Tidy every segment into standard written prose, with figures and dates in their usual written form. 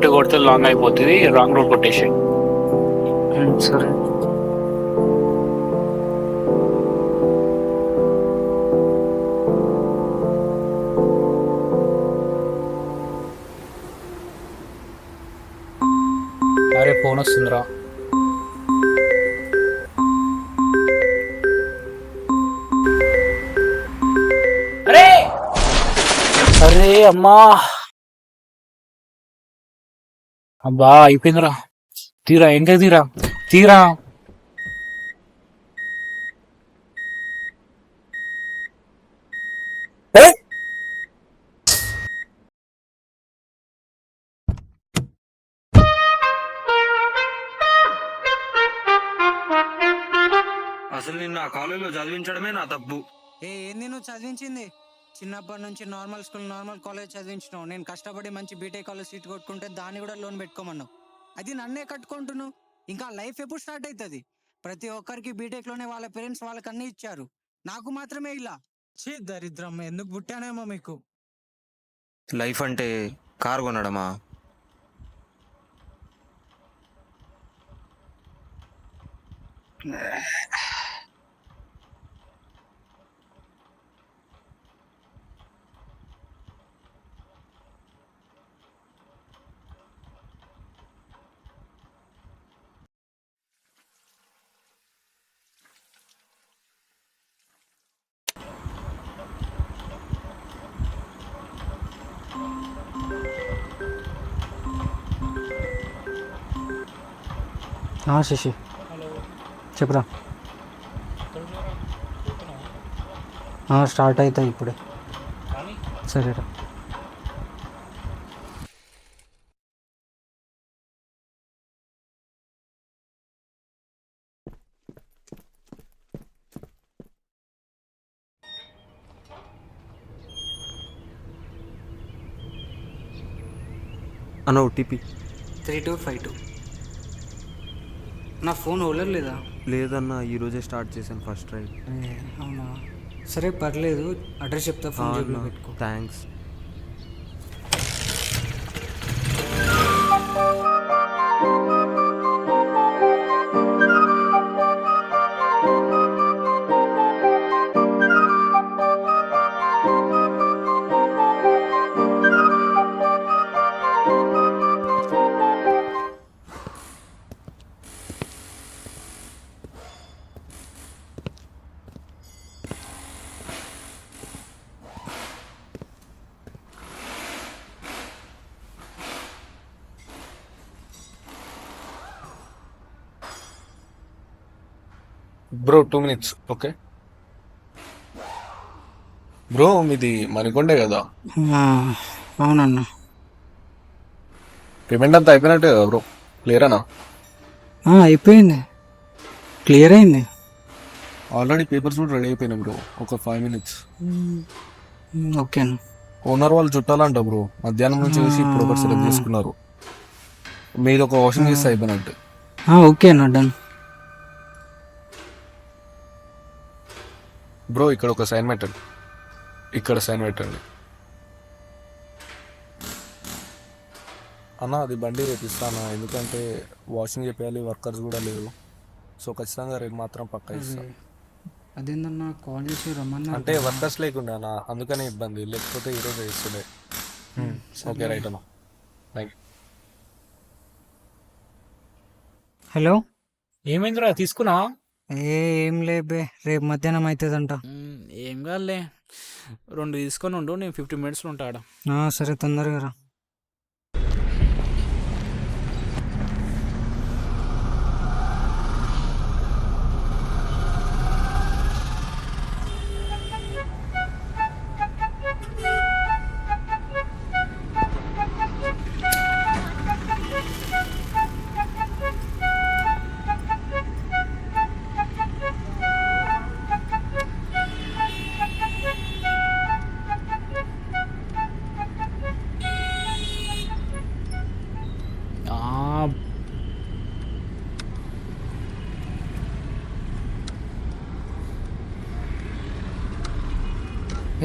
Left కొడితే long అయిపోతుంది, wrong route కొట్టేసి. సరే. అరే ఫోన్ వస్తుందిరా. అరే అమ్మా, అబ్బా అయిపోయిందిరా. తీరా ఇంకా తీరా తీరా. అసలు నిన్ను ఆ కాలేజీలో చదివించడమే నా తప్పు. ఏంది నువ్వు చదివించింది? చిన్నప్పటి నుంచి నార్మల్ స్కూల్ నార్మల్ కాలేజ్ చదివించినావు. నేను కష్టపడి మంచి బీటెక్ కాలేజ్ సీట్ కొట్టుకుంటే దాన్ని కూడా లోన్ పెట్టుకోమన్నావు. అది నన్నే కట్టుకుంటున్నావు. ఇంకా లైఫ్ ఎప్పుడు స్టార్ట్ అవుతుంది? ప్రతి ఒక్కరికి బీటెక్ లోనే వాళ్ళ పేరెంట్స్ వాళ్ళకి అన్ని ఇచ్చారు, నాకు మాత్రమే ఇలా. చీ దరిద్రం, ఎందుకు పుట్టానేమో మీకు. లైఫ్ అంటే కారు కొనడమా? శశి చెప్పురా. స్టార్ట్ అవుతాయి ఇప్పుడే. సరేరా. అన్న ఓటీపీ 3252. నా ఫోన్ ఓలర్ లేదా? లేదన్నా, ఈరోజే స్టార్ట్ చేశాను ఫస్ట్ రైడ్. అవునా, సరే పర్లేదు. అడ్రస్ చెప్తా, ఫోన్ జేబులో పెట్టుకో. Thanks. Bro 2 minutes. Okay bro, మీది మణికొండే కదా? అవునన్నా. పేమెంట్ అంతా అయిపోయినట్టే కదా బ్రో? క్లియరేనా? అయిపోయింది, క్లియర్ అయింది. ఆల్రెడీ పేపర్స్ కూడా రెడీ అయిపోయినాయి బ్రో. ఒక 5 minutes. ఓకేనా. ఓనర్ వాళ్ళు చుట్టాలంట బ్రో, మధ్యాహ్నం నుంచి చూసి ఇప్పుడు ఒకటి సెలెక్ట్ చేసుకున్నారు. మీది ఒక వాషింగ్ చేస్తే అయిపోయినట్టు. ఓకేనా, డన్. బ్రో ఇక్కడ ఒక సైన్ పెట్టండి, ఇక్కడ సైన్ పెట్టండి అన్న. అది బండి రేపు ఇస్తాను, ఎందుకంటే వాషింగ్ చెప్పేయాలి, వర్కర్స్ కూడా లేరు. సో ఖచ్చితంగా రేపు మాత్రం పక్కా ఇస్తాను. అదేందన్నా కాల్ చేసి రమ్మన్నా? అంటే వర్కర్స్ లేకుండా అన్న, అందుకనే ఇబ్బంది, లేకపోతే ఈరోజు వేస్తుండే. ఓకే రైట్ అన్న, థ్యాంక్ యూ. హలో, ఏమైందిరా, తీసుకున్నా? ఏం లేబే, రేపు మధ్యాహ్నం అవుతుందంట. ఏం కాదులే, 2 తీసుకొని ఉండు, నేను 50 minutes ఉంటాడా. సరే, తొందరగా రా.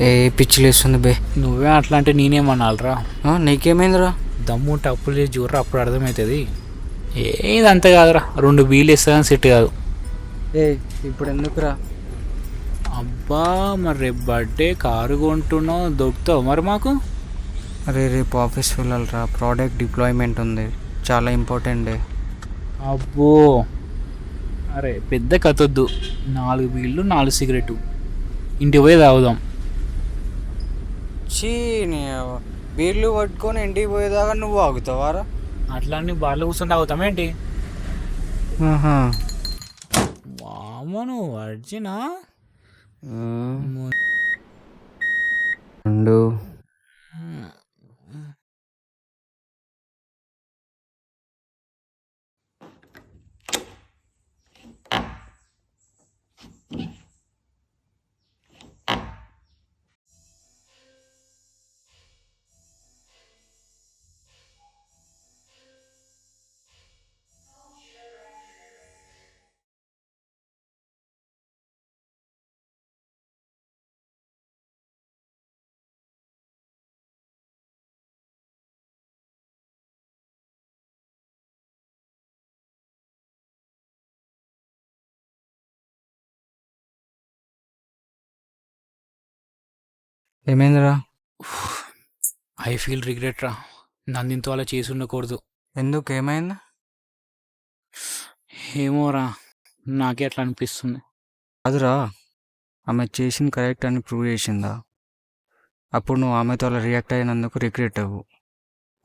ఏ పిచ్చి లేస్తుంది బే. నువ్వే అట్లా అంటే నేనేమనాలరా? నీకేమైందిరా? దమ్ము ఉంటే అప్పులు చేసి చూడరా, అప్పుడు అర్థమవుతుంది. ఏదంతా కాదురా, 2 వీలు ఇస్తా కానీ సెట్ కాదు. ఏ ఇప్పుడు ఎందుకురా? అబ్బా మరి రేపు బర్త్డే, కారు కొంటున్నావు, దొరుకుతావు మరి మాకు? అరే రేపు ఆఫీస్ వెళ్ళాలిరా, ప్రోడక్ట్ డిప్లాయ్మెంట్ ఉంది, చాలా ఇంపార్టెంట్ డే. అబ్బో, అరే పెద్ద కథొద్దు, 4 వీళ్ళు 4 సిగరెట్, ఇంటికి పోయి తాగుదాం. చీ, బీర్లు పట్టుకొని ఇంటికి పోయేదాకా నువ్వు ఆగుతావారా? అట్లా అని బార్లో కూర్చొని తాగుతామేంటి? వామను అర్జునా. ఉండు. ఏమైందిరా? ఐ ఫీల్ రిగ్రెట్ రా, నందింతో అలా చేసి ఉండకూడదు. ఎందుకు, ఏమైంది? ఏమోరా, నాకే అట్లా అనిపిస్తుంది. కాదురా, ఆమె చేసింది కరెక్ట్ అని ప్రూవ్ చేసిందా? అప్పుడు నువ్వు ఆమెతో అలా రియాక్ట్ అయినందుకు రిగ్రెట్ అవ్వు,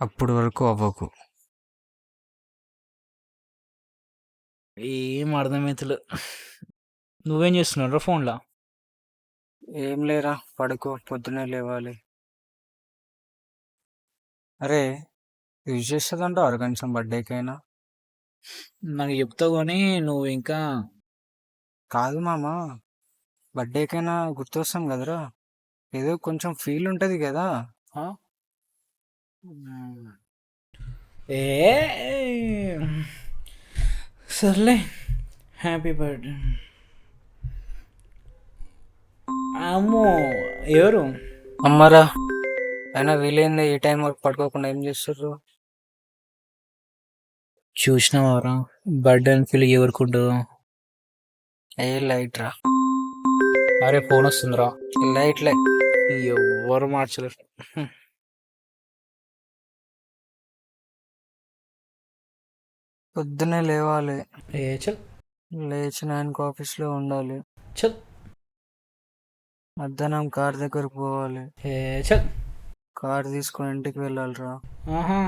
అప్పుడు వరకు అవ్వకు. ఏం అర్థమవుతలే. నువ్వేం చేస్తున్నావు ఫోన్లో? ఏం లేరా, పడుకో, పొద్దునే లేవాలి. అరే, యూజ్ చేస్తుందంట కనీసం బర్త్డేకైనా? నాకు చెప్తావు కానీ నువ్వు ఇంకా. కాదు మామ, బర్త్డేకైనా గుర్తొస్తాం కదరా, ఏదో కొంచెం ఫీల్ ఉంటుంది కదా. ఆ? ఏ సర్లే, హ్యాపీ బర్త్డే. అమ్మో, ఎవరు? అమ్మరా, అయినా వీలైంది ఈ టైం వరకు పడుకోకుండా ఏం చేస్తారు? చూసినావారా, బర్త్డే అని ఫీల్ ఎవరికి ఉండదు. ఏ లైట్ రా, అరే ఫోన్ వస్తుందిరా. లైట్లే. ఎవరు మార్చలేరు. పొద్దునే లేవాలి, ఏ చల్ లేచి 9కి ఆఫీస్లో ఉండాలి, చల్ మధ్యాహ్నం కార్ దగ్గరకు పోవాలి, ఏ చల్. కార్ తీసుకొని ఇంటికి వెళ్ళాలిరా. ఆహా.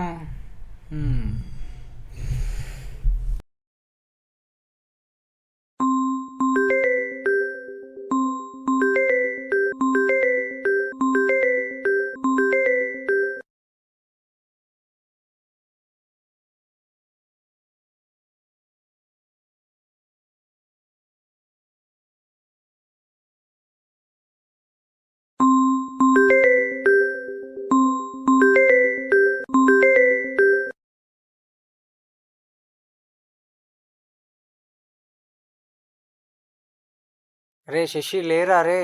అరే శశి, లేరా? అరే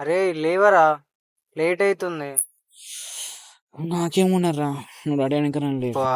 అరే లేవరా, లేట్ అవుతుంది. నాకేమున్నారా, నువ్వు డాడీ వెనకనే లేదు. బా,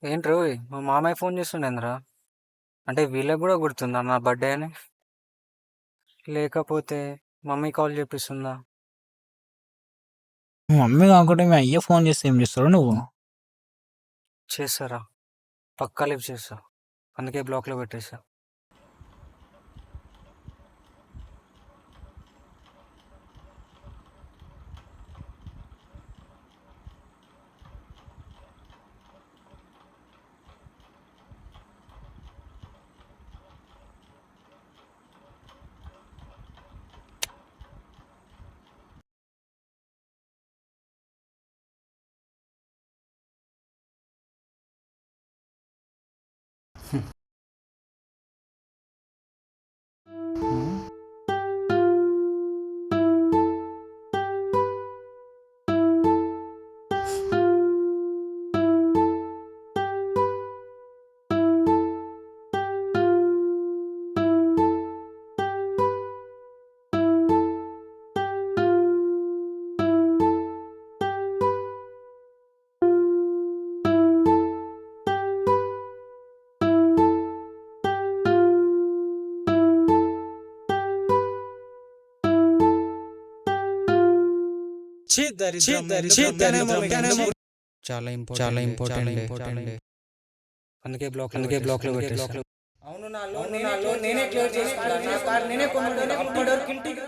ఏంట్రో మా మామయ్య ఫోన్ చేస్తుండేంద్రా? అంటే వీళ్ళకి కూడా గుర్తుందా నా బర్త్డే అని? లేకపోతే మమ్మీ కాల్ చేపిస్తుందా? మమ్మీ కాకుండా మీ అయ్యే ఫోన్ చేస్తే ఏం చేస్తావు నువ్వు? చేస్తారా, పక్కా లిఫ్ట్ చేస్తా, అందుకే బ్లాక్లో పెట్టేస్తా. చాలా ఇంపార్టెంట్. అందుకే బ్లాక్ లో పెట్టేస్తా. అవును, నా లోన్ నేనే క్లియర్ చేసుకుంటాను. నా కార్ నేనే కొనుక్కుంటాను. అప్పటి వరకు ఇంటికి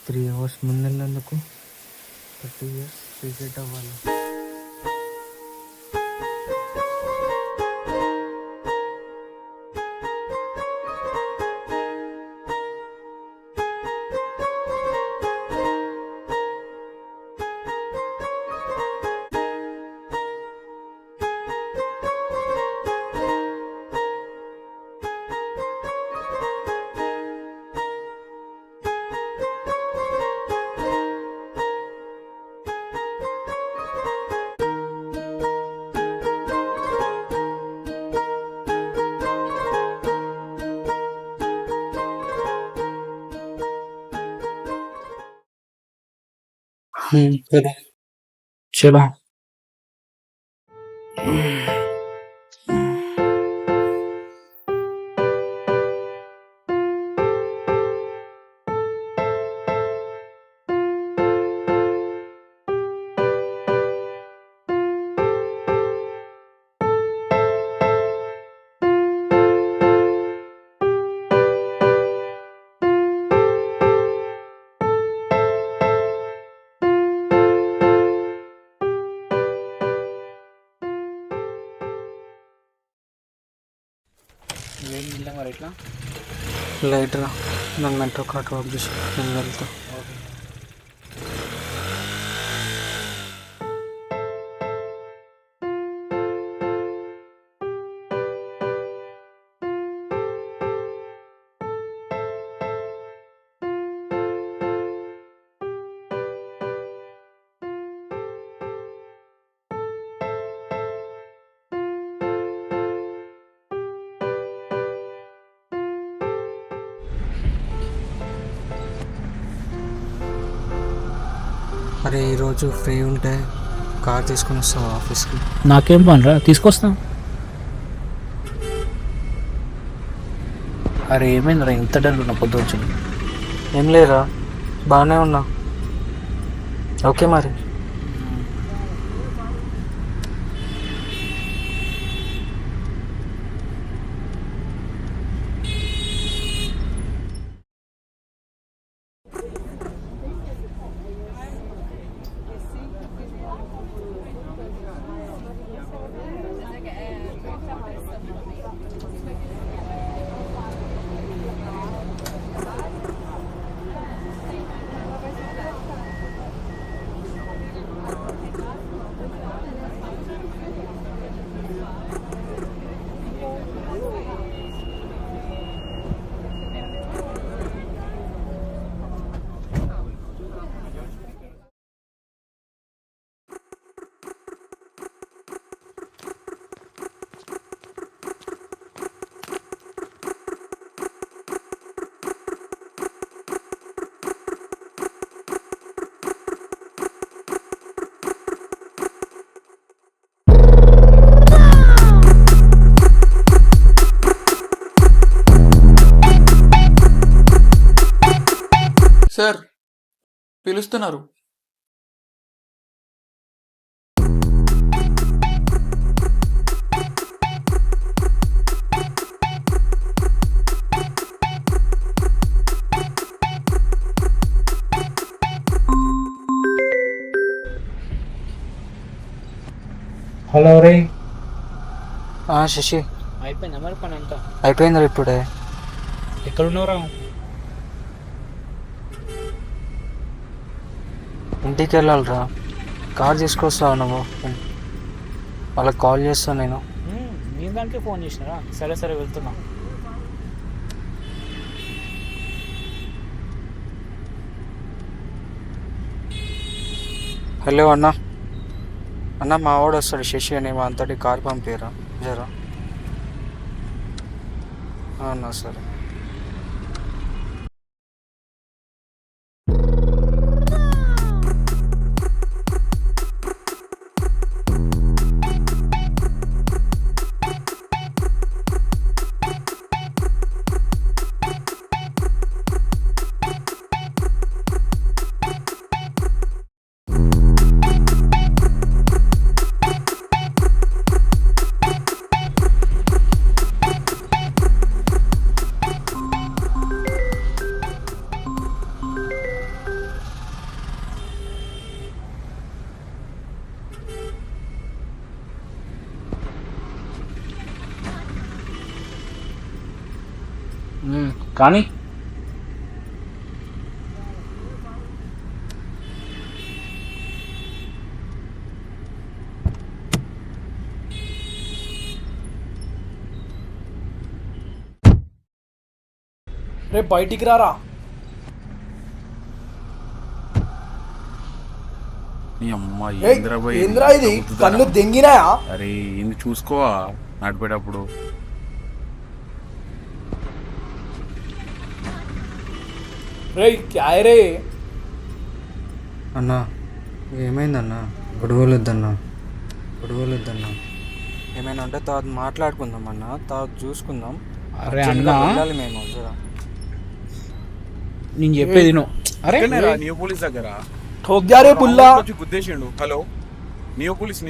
త్రీ అవర్స్ ముందెళ్ళినందుకు 30 years రిగ్రెట్ అవ్వాలి. చలో. నువ్వేం తిన్నా మరి ఎట్లా? లైట్ రా, నన్ను మెట్రో కార్ట్ వర్క్ చేసి నేను వెళ్తా. అరే ఈరోజు ఫ్రీ ఉంటే కార్ తీసుకొని వస్తావా ఆఫీస్కి? నాకేం పనిరా, తీసుకొస్తా. అరే ఏమైందిరా ఇంత డల్ ఉన్న పొద్దు వచ్చింది? ఏం లేరా, బాగానే ఉన్నా. ఓకే మరి. సార్ పిలుస్తున్నారు. హలో రే. శశి అయిపోయిందా మరి పని అంతా? అయిపోయిందిరా ఇప్పుడే. ఎక్కడున్నావురా? ఇంటికి వెళ్ళాలిరా. కార్ తీసుకొస్తావా నువ్వు? వాళ్ళకి కాల్ చేస్తాను నేను. మీ దానికే ఫోన్ చేసినారా? సరే సరే వెళ్తున్నా. హలో అన్న. అన్న మా వాడు వస్తాడు శశి అని, మా అంతటి కార్ పంపిరా జరా. అన్న సరే. కానీ రేపు బయటికి రారా. నీ అమ్మ ఏయ్, ఏందిరా భయ్, ఏంద్రా ఇది తగ్గుతుందా? కళ్ళు దెంగినాయా? అరే ఏంది చూసుకోవా నడిపేటప్పుడు. రేయ్ క్యాయరే. అన్నా ఏమైందన్నా? గొడవలొద్దన్నా, గొడవలొద్దన్నా. ఏమైనా ఉంటే తర్వాత మాట్లాడుకుందాం అన్న, తర్వాత చూసుకుందాం. అరే అర్జెంటుగా అన్నా, వెళ్ళాలి మేము జరా. నేను చెప్పేది విను. అరే ఎక్కడనేరా నియో పోలీస్ దగ్గర ठोक जा रे पुल्ला. వచ్చి గుద్దేసిండు. హలో నియో పోలీస్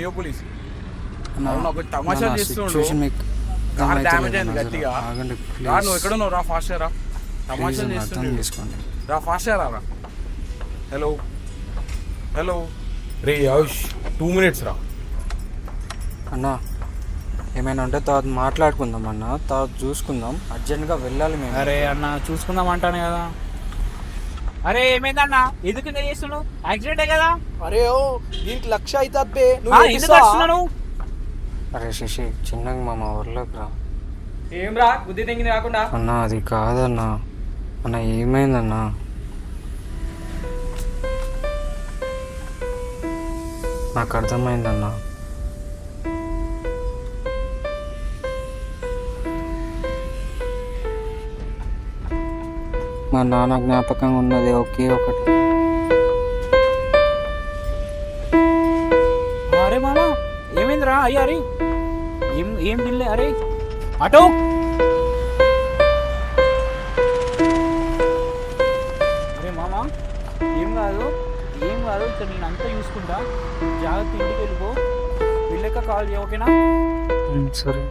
అన్నా, అవును, ఒక తమాషా నా చేస్తుండు. సిచ్యువేషన్ మీకు కార్ అర్థమైతలేదు డ్యామేజ్ అయింది అన్నా, గట్టిగా. జరా ఆగండి రా, నువ్వు ప్లీజ్. ఎక్కడ ఉన్నావు? రా ఫాస్ట్ రా. ప్లీజ్ తమాషా అన్న, అర్థం చేస్తుండు. చేసుకోండి. రా ఫాస్ట్ రా. హలో హలో రే ఆయుష్ 2 minutes రా. అన్నా ఏమైనా ఉంటే తర్వాత మాట్లాడుకుందాం అన్న, తర్వాత చూసుకుందాం. అర్జెంట్గా వెళ్ళాలి మేము. అరే అన్న చూసుకుందాం అంటాను కదా. అరే ఏమైందన్నా? ఎందుకు ఇంకా చేస్తున్నావు? యాక్సిడెంటే కదా. అరే ఓ దీనికి లక్ష అవుతుంది బే. ఆ, నువ్వు ఎందుకు వస్తున్నాను? అరే శశి చిన్నగా మా ఊర్లోకి రా. ఏం రా బుద్ధి తెంగింది రాకుండా. అన్న అది కాదన్నా. అన్న ఏమైందన్నా? నాకు అర్థమైందన్నా. మా నాన్న జ్ఞాపకంగా ఉన్నది ఒకే ఒకటి. అరే మామ ఏమైందిరా? అయ్యా అరే ఏం ఏం బిల్లే? అరే ఆటో అరే మామ ఏం కాదు ఏం కాదు, ఇక్కడ నేను అంతా చూసుకుంటా. జాగ్రత్త, ఇంటికి వెళ్ళిపో. వెళ్ళాక కాల్ చేయ, ఓకేనా? సరే.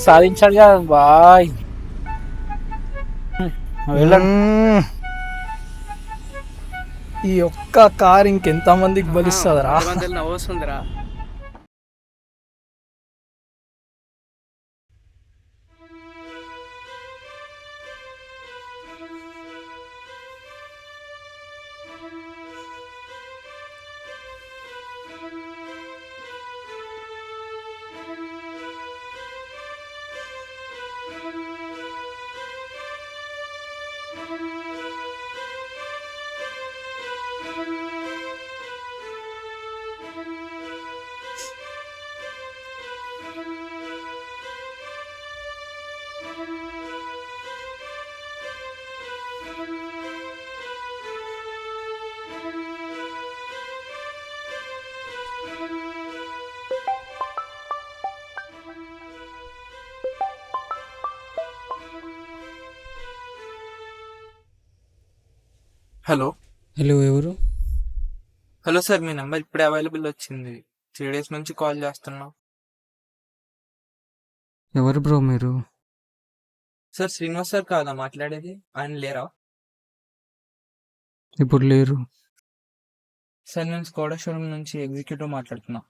సాధించాడు కదా బాయ్. వెళ్ళండి. ఈ ఒక్క కార్ ఇంకెంత మందికి బలిస్తుందిరా. వస్తుందిరా. హలో హలో ఎవరు? హలో సార్, మీ నెంబర్ ఇప్పుడే అవైలబుల్ వచ్చింది. 3 days నుంచి కాల్ చేస్తున్నా. ఎవరు బ్రో మీరు? సార్ శ్రీనివాస్ సార్ కాదా మాట్లాడేది? ఆయన లేరా? ఇప్పుడు లేరు. సార్ నేను స్కోడా షోరూమ్ నుంచి ఎగ్జిక్యూటివ్ మాట్లాడుతున్నా.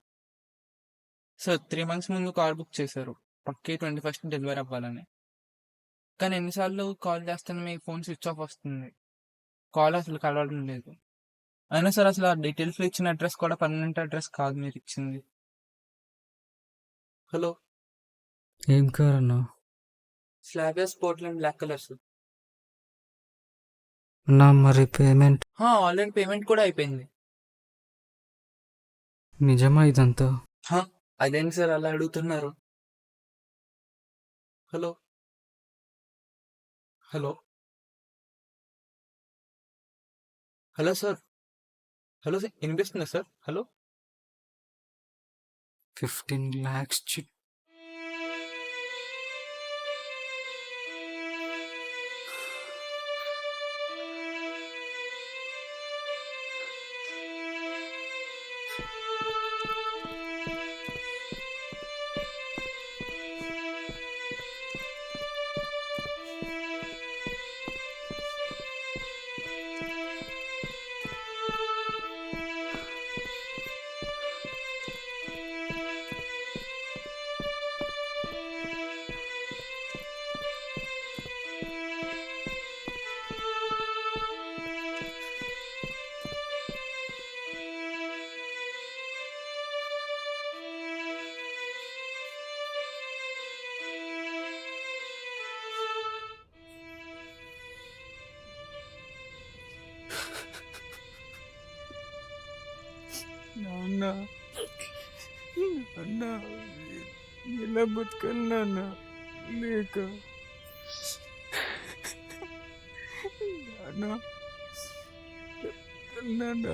సార్ 3 months ముందు కార్ బుక్ చేశారు, పక్కే 21st డెలివరీ అవ్వాలని. కానీ ఎన్నిసార్లు కాల్ చేస్తాను మీ ఫోన్ స్విచ్ ఆఫ్ వస్తుంది, కాల్ అసలు కలవడం లేదు. అయినా సార్ అసలు ఆ డీటెయిల్స్లో ఇచ్చిన అడ్రస్ కూడా పర్మనెంట్ అడ్రస్ కాదు మీరు ఇచ్చింది. హలో, ఏం కార్ అన్నా? Slavia Sportline black colours. అన్నా మరి పేమెంట్? ఆల్రెడీ పేమెంట్ కూడా అయిపోయింది. నిజమా ఇదంతా? అదేంటి సార్ అలా అడుగుతున్నారు? Hello hello hello sir, hello sir, వినిపిస్తుందా సార్? Hello 15 lakhs chit. నాన్న అన్న ఎలా బతకాలి నాన్న లేక? నాన్న నాన్న